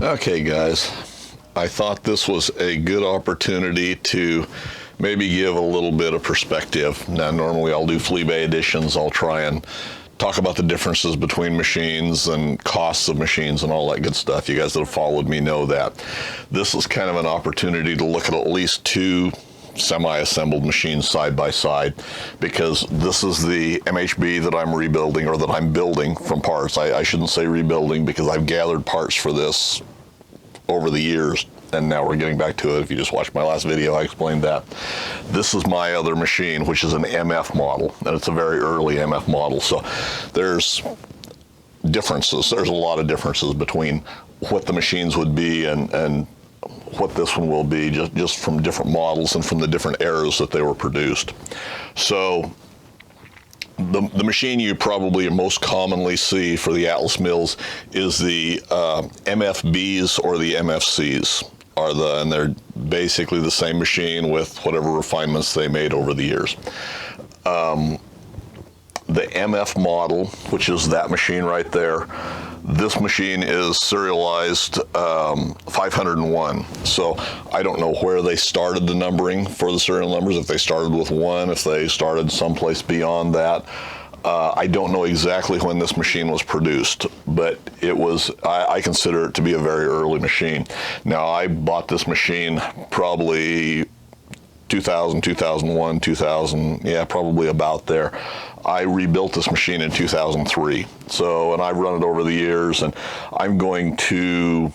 Okay, guys, I thought this was a good opportunity to maybe give a little bit of perspective. Now, normally I'll do flea bay editions. I'll try and talk about the differences between machines and costs of machines and all that good stuff. You guys that have followed me know that. This is kind of an opportunity to look at least two semi-assembled machines side by side, because this is the MHB that I'm rebuilding, or that I'm building from parts. I shouldn't say rebuilding, because I've gathered parts for this over the years, and now we're getting back to it. If you just watched my last video, I explained that. This is my other machine, which is an MF model, and it's a very early MF model. So there's differences. There's a lot of differences between what the machines would be and what this one will be, just from different models and from the different eras that they were produced. So the machine you probably most commonly see for the Atlas mills is the MFBs or the MFCs, and they're basically the same machine with whatever refinements they made over the years. The MF model, which is that machine right there, this machine is serialized 501. So I don't know where they started the numbering for the serial numbers, if they started with 1, if they started someplace beyond that. I don't know exactly when this machine was produced, but it was, I consider it to be a very early machine. Now, I bought this machine probably 2000, 2001, 2000, yeah, probably about there. I rebuilt this machine in 2003. So, and I've run it over the years, and I'm going to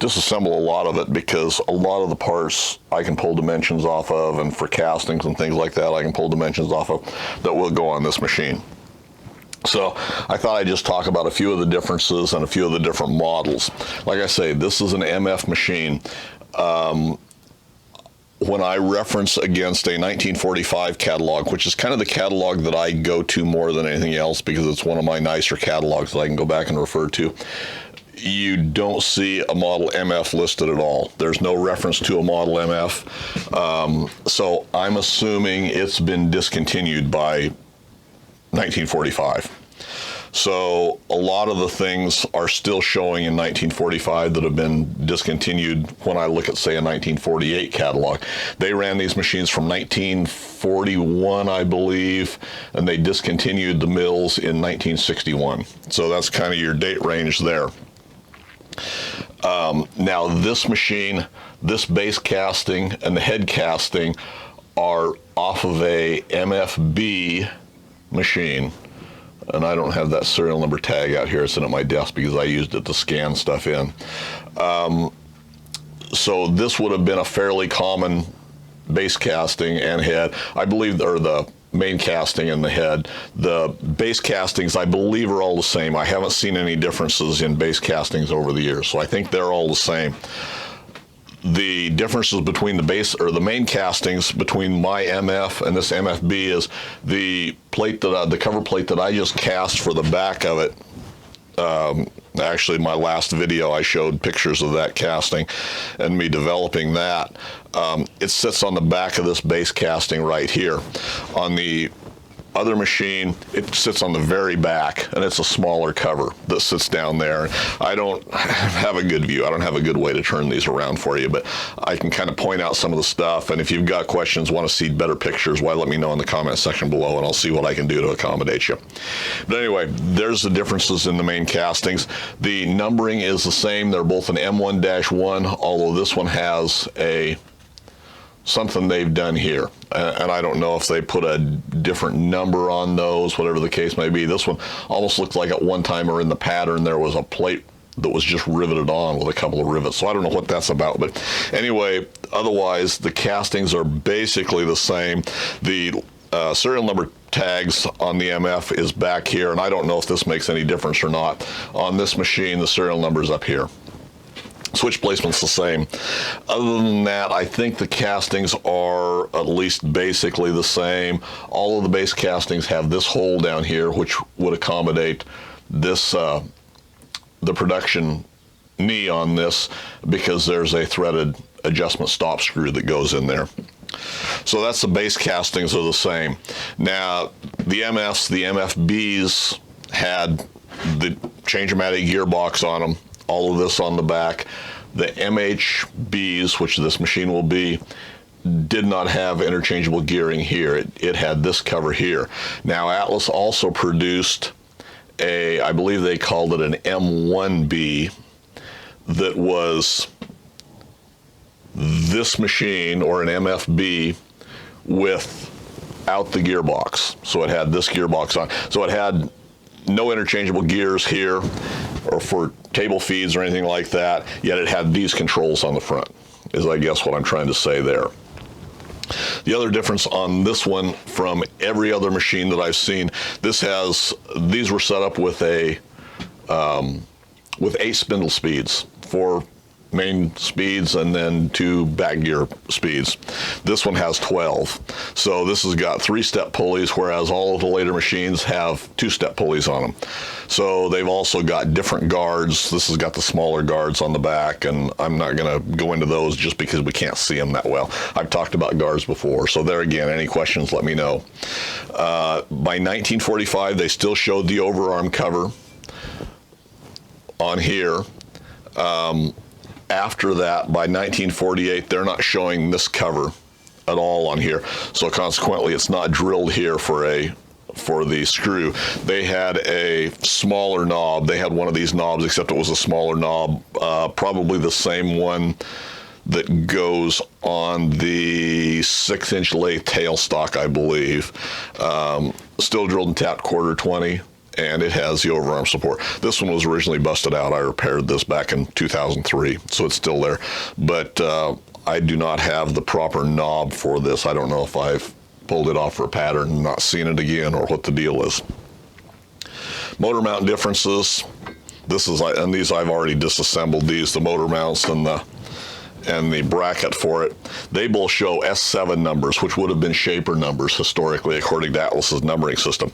disassemble a lot of it, because a lot of the parts I can pull dimensions off of, and for castings and things like that, I can pull dimensions off of that will go on this machine. So I thought I'd just talk about a few of the differences and a few of the different models. Like I say, this is an MF machine. When I reference against a 1945 catalog, which is kind of the catalog that I go to more than anything else, because it's one of my nicer catalogs that I can go back and refer to, you don't see a model MF listed at all. There's no reference to a model MF. So I'm assuming it's been discontinued by 1945. So a lot of the things are still showing in 1945 that have been discontinued when I look at, say, a 1948 catalog. They ran these machines from 1941, I believe, and they discontinued the mills in 1961. So that's kind of your date range there. Now this machine, this base casting and the head casting are off of a MFB machine. And I don't have that serial number tag out here. It's in at my desk because I used it to scan stuff in. So this would have been a fairly common base casting and head, I believe, or the main casting and the head. The base castings, I believe, are all the same. I haven't seen any differences in base castings over the years, so I think they're all the same. The differences between the base or the main castings between my MF and this MFB is the plate that the cover plate that I just cast for the back of it. Actually, my last video I showed pictures of that casting and me developing that. It sits on the back of this base casting right here. On the other machine, it sits on the very back, and it's a smaller cover that sits down there. I don't have a good view. I don't have a good way to turn these around for you, but I can kind of point out some of the stuff, and if you've got questions, want to see better pictures, why, let me know in the comment section below, and I'll see what I can do to accommodate you. But anyway, there's the differences in the main castings. The numbering is the same. They're both an M1-1, although this one has something they've done here, and I don't know if they put a different number on those, whatever the case may be. This one almost looked like at one time, or in the pattern, there was a plate that was just riveted on with a couple of rivets, so I don't know what that's about. But anyway, otherwise the castings are basically the same. The serial number tags on the MF is back here, and I don't know if this makes any difference or not. On this machine, the serial number is up here. Switch placement's the same. Other than that, I think the castings are at least basically the same. All of the base castings have this hole down here, which would accommodate this, the production knee on this, because there's a threaded adjustment stop screw that goes in there. So that's the base castings are the same. Now, the MFs, the MFBs had the change-o-matic gearbox on them. all of this on the back. The MHBs, which this machine will be, did not have interchangeable gearing here. It had this cover here. Now, Atlas also produced I believe they called it an M1B, that was this machine, or an MFB, without the gearbox. So it had this gearbox on. So it had no interchangeable gears here or for table feeds or anything like that, yet it had these controls on the front, is I guess what I'm trying to say there. The other difference on this one from every other machine that I've seen, these were set up with with 8 spindle speeds, 4 main speeds and then 2 back gear speeds. This one has 12. So this has got 3-step pulleys, whereas all of the later machines have 2-step pulleys on them. So they've also got different guards. This has got the smaller guards on the back, and I'm not going to go into those just because we can't see them that well. I've talked about guards before, so there again, any questions, let me know. By 1945, they still showed the overarm cover on here. After that, by 1948, they're not showing this cover at all on here. So consequently, it's not drilled here for the screw. They had a smaller knob. They had one of these knobs, except it was a smaller knob, probably the same one that goes on the 6-inch lathe tailstock, I believe. Still drilled and tapped quarter 20. And it has the overarm support. This one was originally busted out. I repaired this back in 2003, so it's still there. But I do not have the proper knob for this. I don't know if I've pulled it off for a pattern and not seen it again, or what the deal is. Motor mount differences. And these I've already disassembled these, the motor mounts and the bracket for it. They both show S7 numbers, which would have been shaper numbers historically, according to Atlas's numbering system.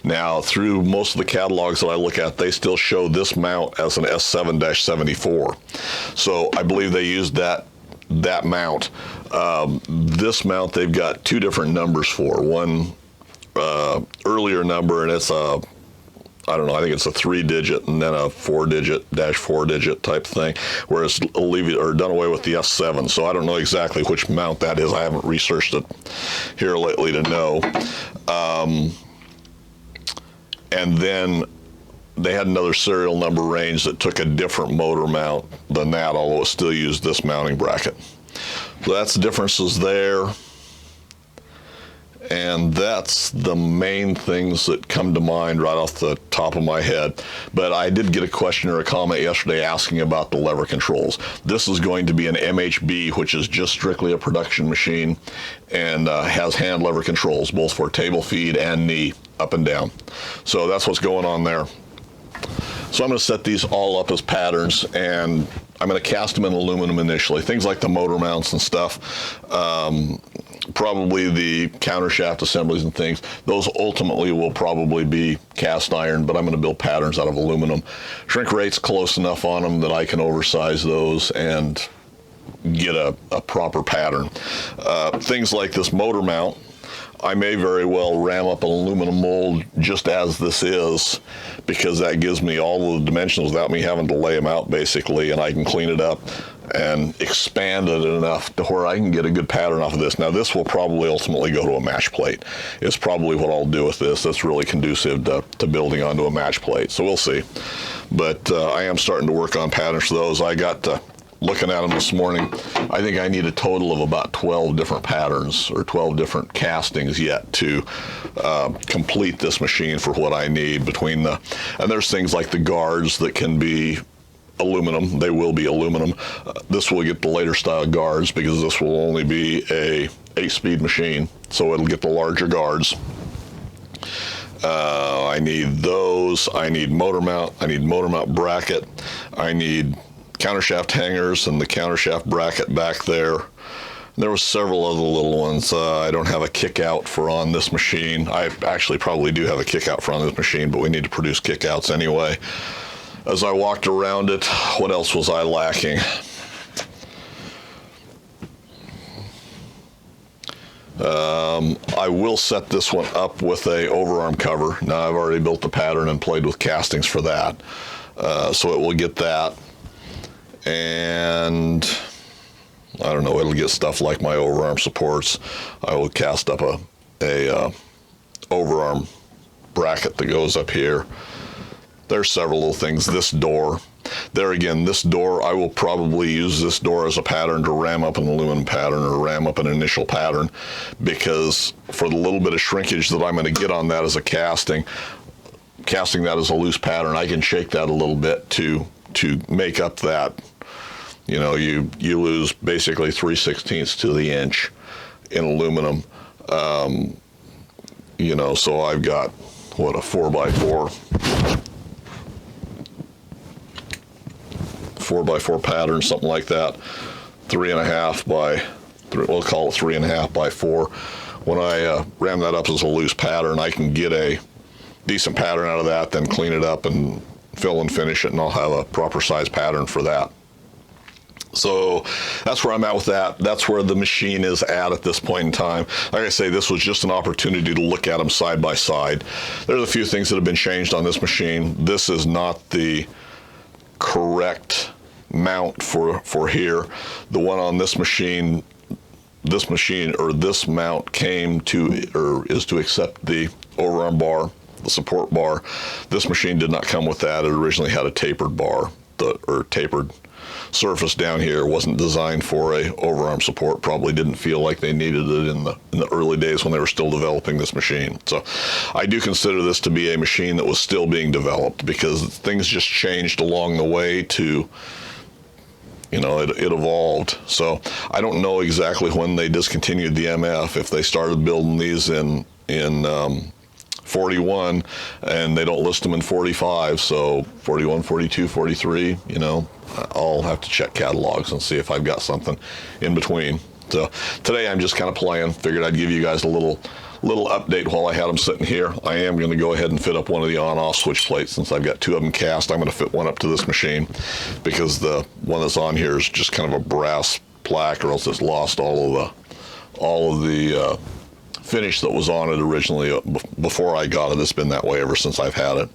Now, through most of the catalogs that I look at, they still show this mount as an S7-74. So I believe they used that mount. This mount, they've got 2 different numbers for. One earlier number, and it's I don't know, I think it's a 3-digit and then a 4-digit, -4-digit type thing, whereas done away with the S7. So I don't know exactly which mount that is. I haven't researched it here lately to know. And then they had another serial number range that took a different motor mount than that, although it still used this mounting bracket. So that's the differences there. And that's the main things that come to mind right off the top of my head. But I did get a question or a comment yesterday asking about the lever controls. This is going to be an MHB, which is just strictly a production machine, and has hand lever controls, both for table feed and knee, up and down. So that's what's going on there. So I'm going to set these all up as patterns, and I'm going to cast them in aluminum initially. Things like the motor mounts and stuff, probably the counter shaft assemblies and things, those ultimately will probably be cast iron, but I'm going to build patterns out of aluminum. Shrink rate's close enough on them that I can oversize those and get a proper pattern. Things like this motor mount, I may very well ram up an aluminum mold just as this is, because that gives me all the dimensions without me having to lay them out, basically, and I can clean it up and expand it enough to where I can get a good pattern off of this. Now, this will probably ultimately go to a match plate. It's probably what I'll do with this. That's really conducive to building onto a match plate, so we'll see. But I am starting to work on patterns for those. I got looking at them this morning. I think I need a total of about 12 different patterns or 12 different castings yet to complete this machine for what I need between and there's things like the guards that can be aluminum. They will be aluminum. This will get the later style guards because this will only be a 8-speed machine, so it'll get the larger guards. I need those. I need motor mount. I need motor mount bracket. I need countershaft hangers and the countershaft bracket back there. There were several other little ones. I don't have a kick out for on this machine. I actually probably do have a kick out for on this machine, but we need to produce kick outs anyway. As I walked around it, what else was I lacking? I will set this one up with a overarm cover. Now, I've already built the pattern and played with castings for that, so it will get that. and I don't know, it'll get stuff like my overarm supports. I will cast up a overarm bracket that goes up here. There's several little things. This door. There again, this door, I will probably use this door as a pattern to ram up an aluminum pattern or ram up an initial pattern, because for the little bit of shrinkage that I'm going to get on that as a casting that as a loose pattern, I can shake that a little bit to make up that. You know, you lose basically 3/16 to the inch in aluminum. You know, so I've got, what, a 4x4 pattern, something like that, 3.5 by, we'll call it 3.5 by 4. When I ram that up as a loose pattern, I can get a decent pattern out of that, then clean it up and fill and finish it, and I'll have a proper size pattern for that. So that's where I'm at with that. That's where the machine is at this point in time. Like I say, this was just an opportunity to look at them side by side. There's a few things that have been changed on this machine. This is not the correct mount for here. The one on this machine or this mount came to, or is to accept the overarm bar, the support bar. This machine did not come with that. It originally had a tapered bar, or tapered surface down here. It wasn't designed for a overarm support. Probably didn't feel like they needed it in the early days when they were still developing this machine. So I do consider this to be a machine that was still being developed, because things just changed along the way to, you know, it evolved. So I don't know exactly when they discontinued the MF, if they started building these in 41 and they don't list them in 45, so 41, 42, 43, you know, I'll have to check catalogs and see if I've got something in between. So today I'm just kind of playing. Figured I'd give you guys a little update while I had them sitting here. I am going to go ahead and fit up one of the on-off switch plates. Since I've got two of them cast, I'm going to fit one up to this machine, because the one that's on here is just kind of a brass plaque, or else it's lost all of the finish that was on it originally before I got it. It's been that way ever since I've had it.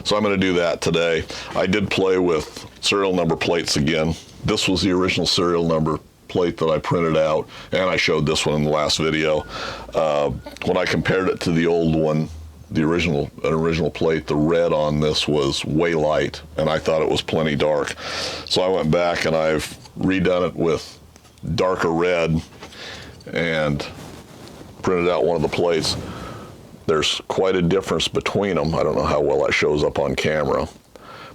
So I'm going to do that today. I did play with serial number plates again. This was the original serial number plate that I printed out, and I showed this one in the last video. When I compared it to the old one, the original plate, the red on this was way light, and I thought it was plenty dark. So I went back and I've redone it with darker red and printed out one of the plates. There's quite a difference between them. I don't know how well that shows up on camera,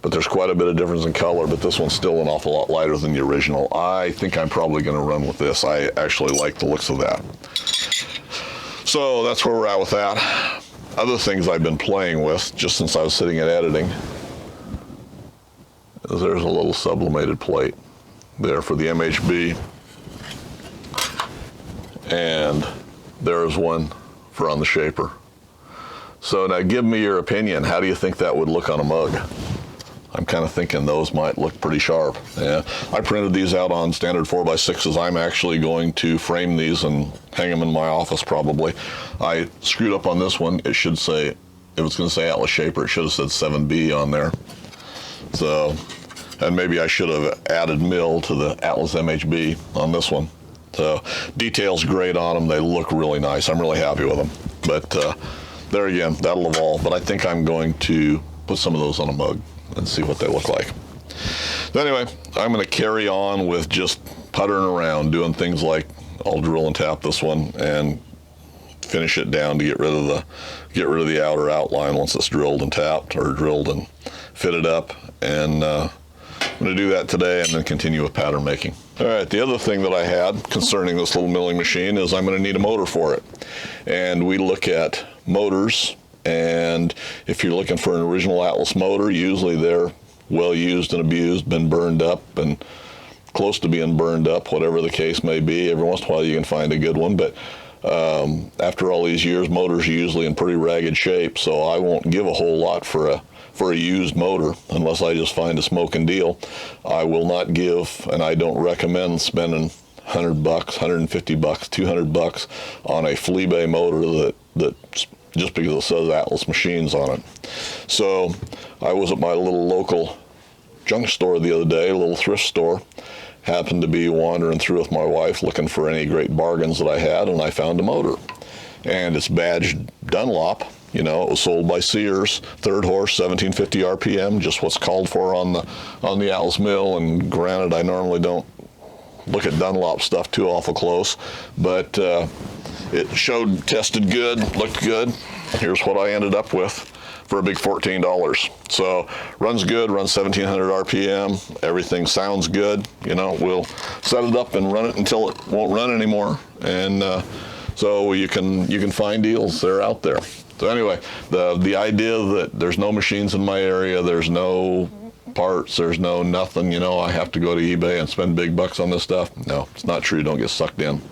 but there's quite a bit of difference in color, but this one's still an awful lot lighter than the original. I think I'm probably going to run with this. I actually like the looks of that. So that's where we're at with that. Other things I've been playing with, just since I was sitting and editing, is there's a little sublimated plate there for the MHB, and there's one for on the shaper. So now give me your opinion. How do you think that would look on a mug? I'm kind of thinking those might look pretty sharp. Yeah, I printed these out on standard 4x6s. I'm actually going to frame these and hang them in my office probably. I screwed up on this one. It should say, if it's going to say Atlas Shaper, it should have said 7B on there. So, and maybe I should have added mill to the Atlas MHB on this one. So, detail's great on them. They look really nice. I'm really happy with them. But there again, that'll evolve. But I think I'm going to put some of those on a mug and see what they look like. So anyway, I'm going to carry on with just puttering around, doing things like I'll drill and tap this one and finish it down to get rid of the outer outline once it's drilled and tapped, or drilled and fitted up. And I'm going to do that today and then continue with pattern making. All right, the other thing that I had concerning this little milling machine is I'm going to need a motor for it. And we look at motors, and if you're looking for an original Atlas motor, usually they're well used and abused, been burned up and close to being burned up, whatever the case may be. Every once in a while you can find a good one, but after all these years, motors are usually in pretty ragged shape, so I won't give a whole lot for a used motor unless I just find a smoking deal. I will not give, and I don't recommend spending $100, $150, $200 on a flea bay motor that's just because it says Atlas Machines on it. So I was at my little local junk store the other day, a little thrift store. Happened to be wandering through with my wife looking for any great bargains that I had, and I found a motor. And it's badged Dunlop. You know, it was sold by Sears, third horse, 1750 RPM, just what's called for on the Atlas mill. And granted, I normally don't look at Dunlop stuff too awful close, but it tested good, looked good. Here's what I ended up with for a big $14. So runs good, runs 1700 RPM. Everything sounds good. You know, we'll set it up and run it until it won't run anymore. And so you can find deals. They're out there. So anyway, the idea that there's no machines in my area, there's no parts, there's no nothing, you know, I have to go to eBay and spend big bucks on this stuff. No, it's not true. Don't get sucked in.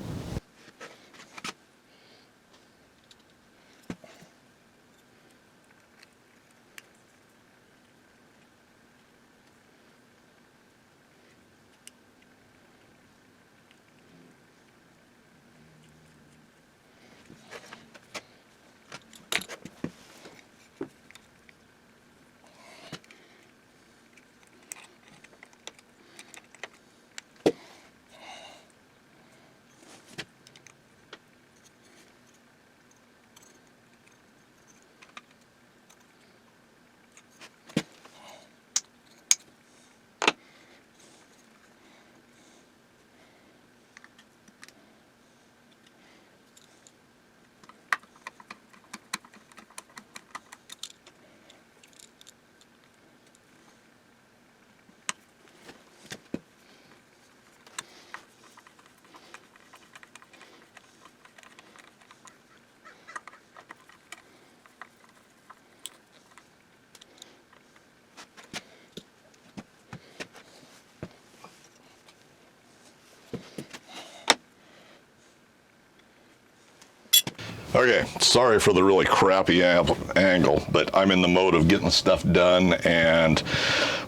Okay, sorry for the really crappy angle, but I'm in the mode of getting stuff done, and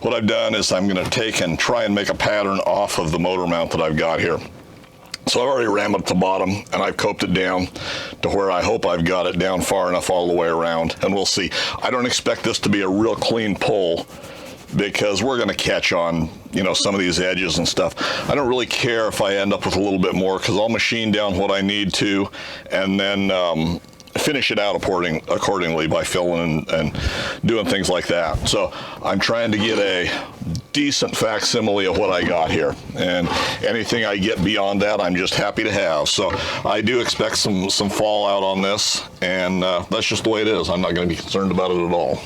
what I've done is I'm going to take and try and make a pattern off of the motor mount that I've got here. So I've already rammed it to the bottom, and I've coped it down to where I hope I've got it down far enough all the way around, and we'll see. I don't expect this to be a real clean pull, because we're going to catch on, you know, some of these edges and stuff. I don't really care if I end up with a little bit more, because I'll machine down what I need to and then finish it out accordingly by filling and doing things like that. So I'm trying to get a decent facsimile of what I got here, and anything I get beyond that I'm just happy to have. So I do expect some fallout on this, and that's just the way it is. I'm not going to be concerned about it at all.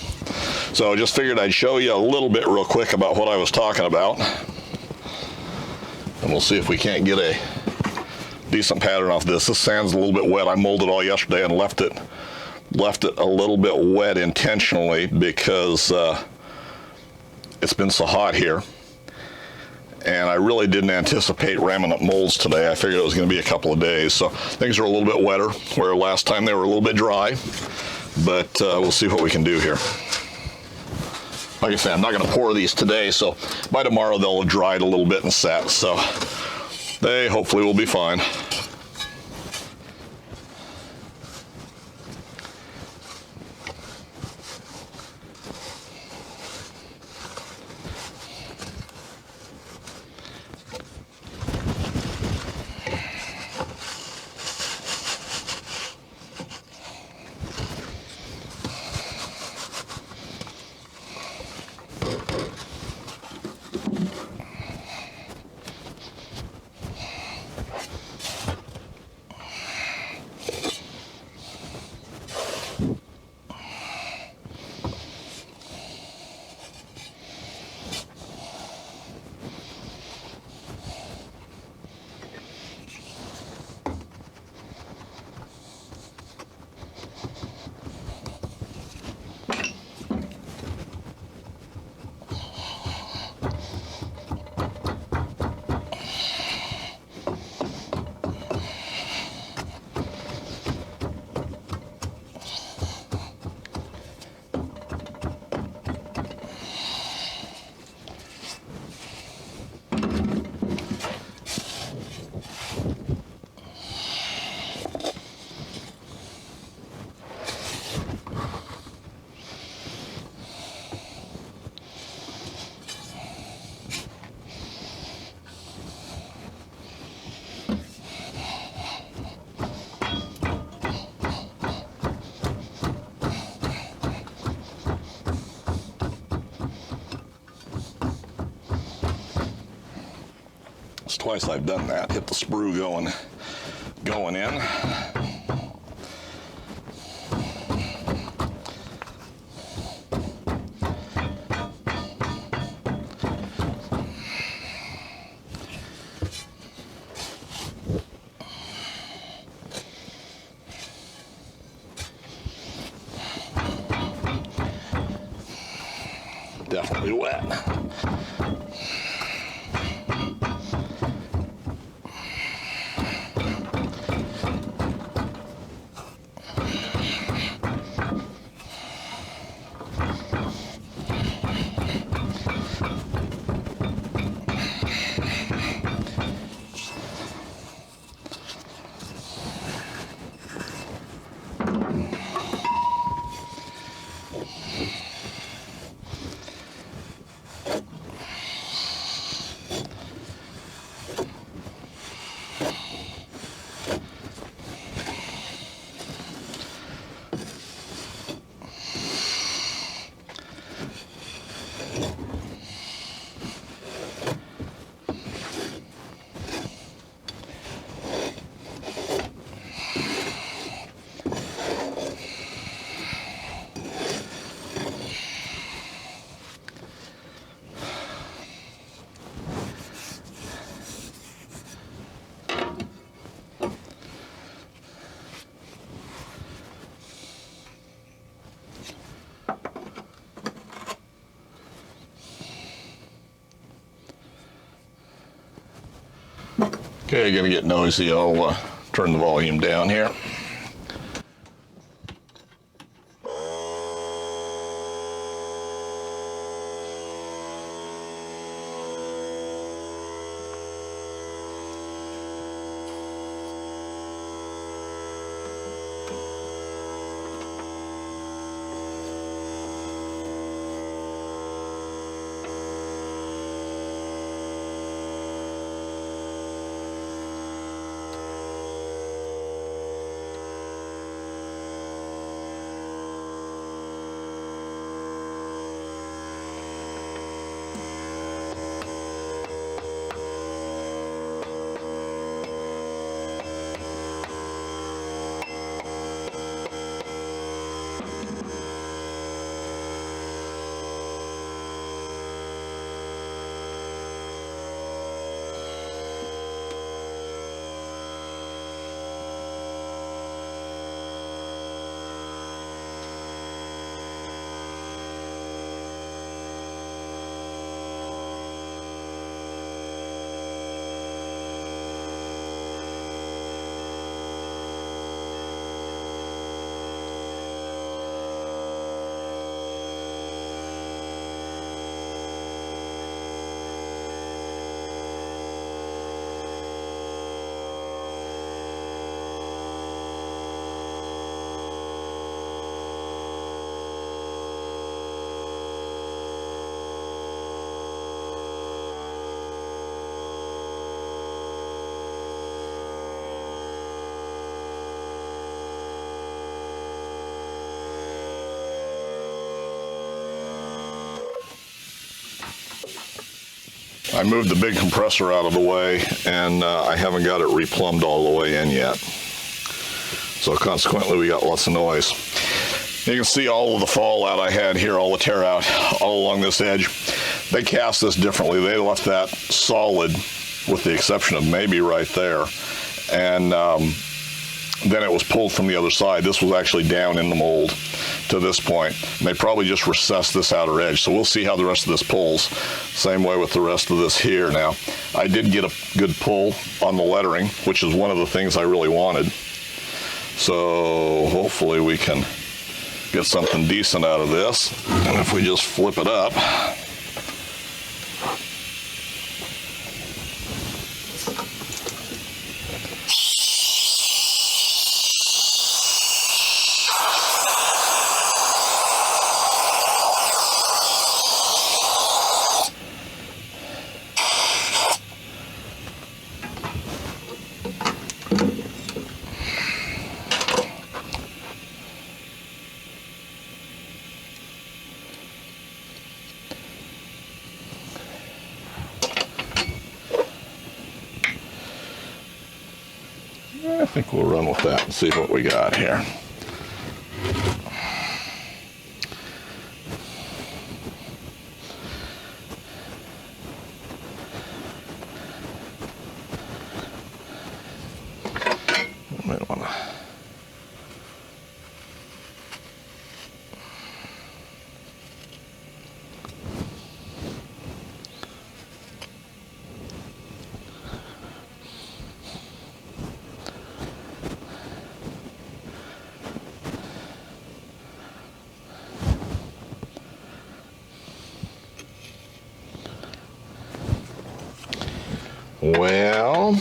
So I just figured I'd show you a little bit real quick about what I was talking about, and we'll see if we can't get a decent pattern off this. This sand's a little bit wet. I molded all yesterday and left it a little bit wet intentionally because it's been so hot here, and I really didn't anticipate ramming up molds today. I figured it was going to be a couple of days, so things are a little bit wetter, where last time they were a little bit dry, but we'll see what we can do here. Like I said, I'm not going to pour these today, so by tomorrow they'll have dried a little bit and set, so they hopefully will be fine. twice I've done that. Hit the sprue going in. Definitely wet. Okay, gonna get noisy. I'll turn the volume down here. I moved the big compressor out of the way, and I haven't got it replumbed all the way in yet. So consequently, we got lots of noise. You can see all of the fallout I had here, all the tear out all along this edge. They cast this differently. They left that solid, with the exception of maybe right there. And then it was pulled from the other side. This was actually down in the mold to this point. And they probably just recessed this outer edge. So we'll see how the rest of this pulls. Same way with the rest of this here. Now, I did get a good pull on the lettering, which is one of the things I really wanted. So hopefully we can get something decent out of this. And if we just flip it up, think we'll run with that and see what we got here. Might want to. Well,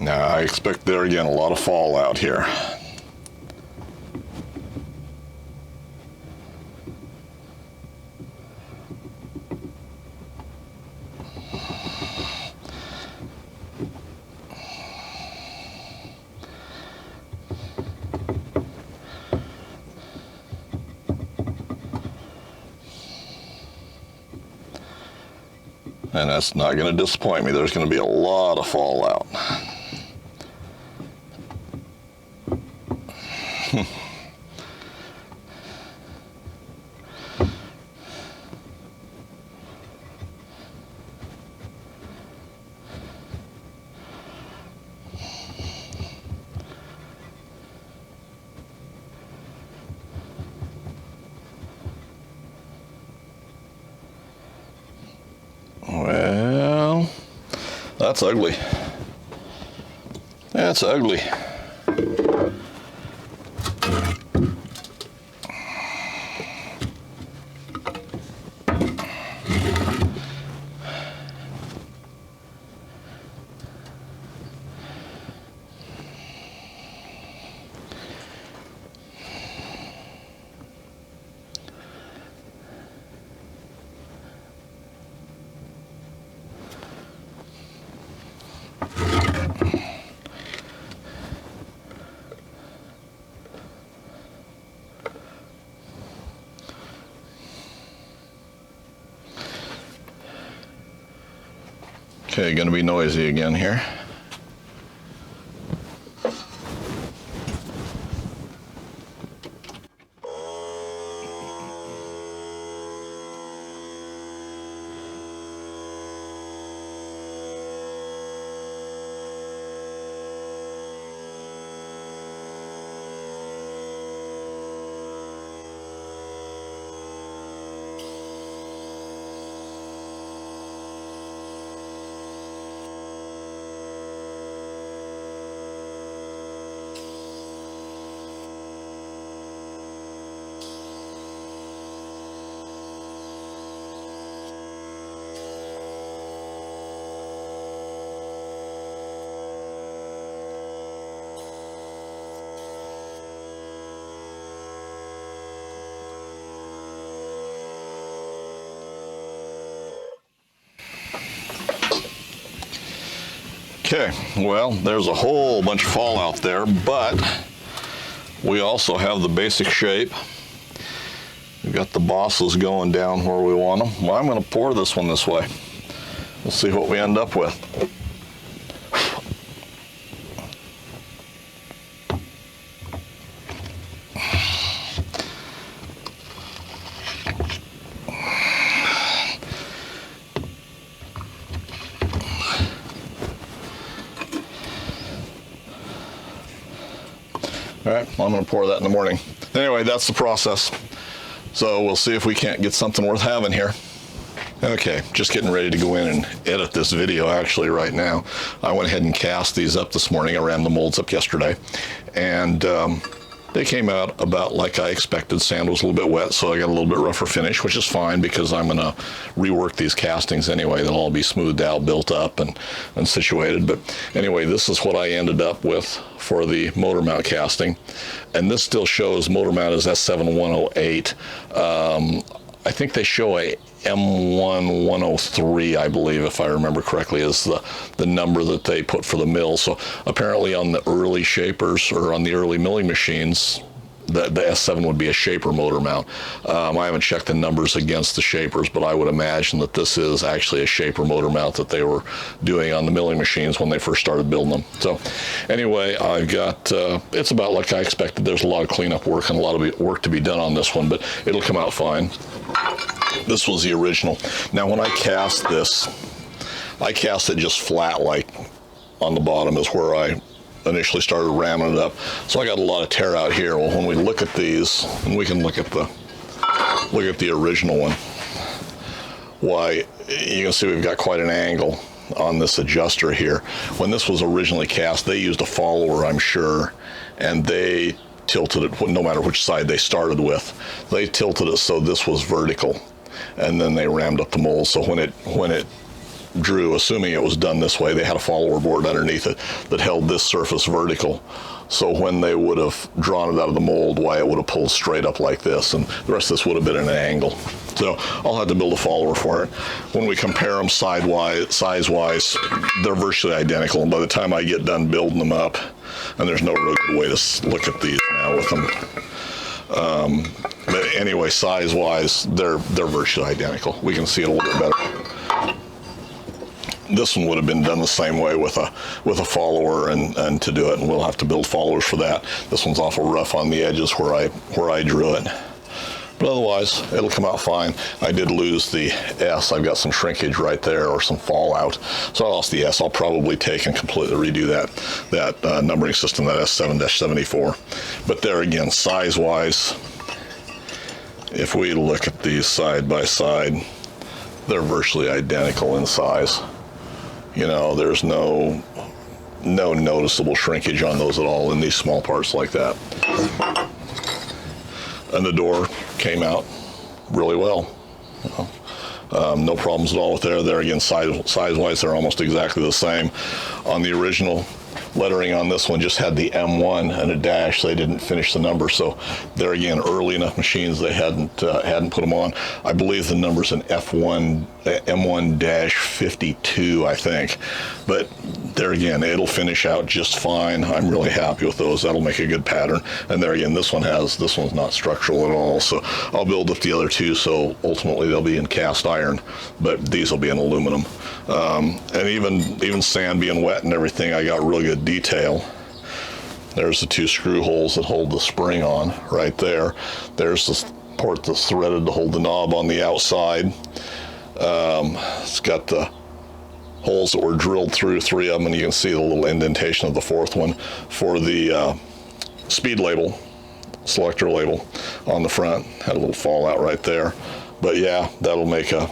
now I expect there again a lot of fallout here. And that's not going to disappoint me. There's going to be a lot of fallout. Well, that's ugly. That's ugly. Okay, gonna be noisy again here. Okay, well, there's a whole bunch of fallout there, but we also have the basic shape. We've got the bosses going down where we want them. Well, I'm going to pour this one this way. We'll see what we end up with. All right, I'm going to pour that in the morning. Anyway, that's the process. So we'll see if we can't get something worth having here. Okay, just getting ready to go in and edit this video actually right now. I went ahead and cast these up this morning. I ran the molds up yesterday. And They came out about like I expected. Sand was a little bit wet, so I got a little bit rougher finish, which is fine because I'm going to rework these castings anyway. They'll all be smoothed out, built up, and situated. But anyway, this is what I ended up with for the motor mount casting. And this still shows motor mount is S7108. I think they show a M1103, I believe, if I remember correctly, is the number that they put for the mill. So apparently on the early shapers or on the early milling machines, the S7 would be a shaper motor mount. I haven't checked the numbers against the shapers, but I would imagine that this is actually a shaper motor mount that they were doing on the milling machines when they first started building them. So anyway, I've got, it's about like I expected. There's a lot of cleanup work and a lot of work to be done on this one, but it'll come out fine. This was the original. Now when I cast this, I cast it just flat, like on the bottom is where I initially started ramming it up. So I got a lot of tear out here. Well, when we look at these, and we can look at the original one, why, you can see we've got quite an angle on this adjuster here. When this was originally cast, they used a follower, I'm sure, and they tilted it, no matter which side they started with, they tilted it so this was vertical, and then they rammed up the mold. So when it drew, assuming it was done this way, they had a follower board underneath it that held this surface vertical. So when they would have drawn it out of the mold, why it would have pulled straight up like this, and the rest of this would have been at an angle. So I'll have to build a follower for it. When we compare them size-wise, they're virtually identical. And by the time I get done building them up, and there's no real good way to look at these now with them. But anyway, size-wise, they're virtually identical. We can see it a little bit better. This one would have been done the same way with a follower and to do it, and we'll have to build followers for that. This one's awful rough on the edges where I drew it. But otherwise, it'll come out fine. I did lose the S. I've got some shrinkage right there, or some fallout. So I lost the S. I'll probably take and completely redo that numbering system, that S7-74. But there again, size-wise, if we look at these side by side, they're virtually identical in size. You know, there's no noticeable shrinkage on those at all in these small parts like that. And the door came out really well. You know, no problems at all with there. There again, size-wise, they're almost exactly the same. On the original, lettering on this one just had the M1 and a dash. They didn't finish the number, so there again, early enough machines they hadn't put them on. I believe the number's an M1-52, I think. But there again, it'll finish out just fine. I'm really happy with those. That'll make a good pattern. And there again, this one's not structural at all. So I'll build up the other two, so ultimately they'll be in cast iron, but these will be in aluminum. And even sand being wet and everything, I got really good detail. There's the two screw holes that hold the spring on right there. There's the port that's threaded to hold the knob on the outside. It's got the holes that were drilled through, 3 of them, and you can see the little indentation of the 4th one for the speed label, selector label on the front. Had a little fallout right there. But yeah, that'll make a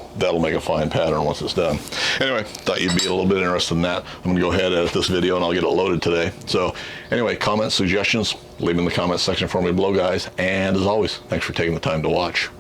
fine pattern once it's done. Anyway, thought you'd be a little bit interested in that. I'm gonna go ahead and edit this video and I'll get it loaded today. So anyway, comments, suggestions, leave in the comments section for me below, guys. And as always, thanks for taking the time to watch.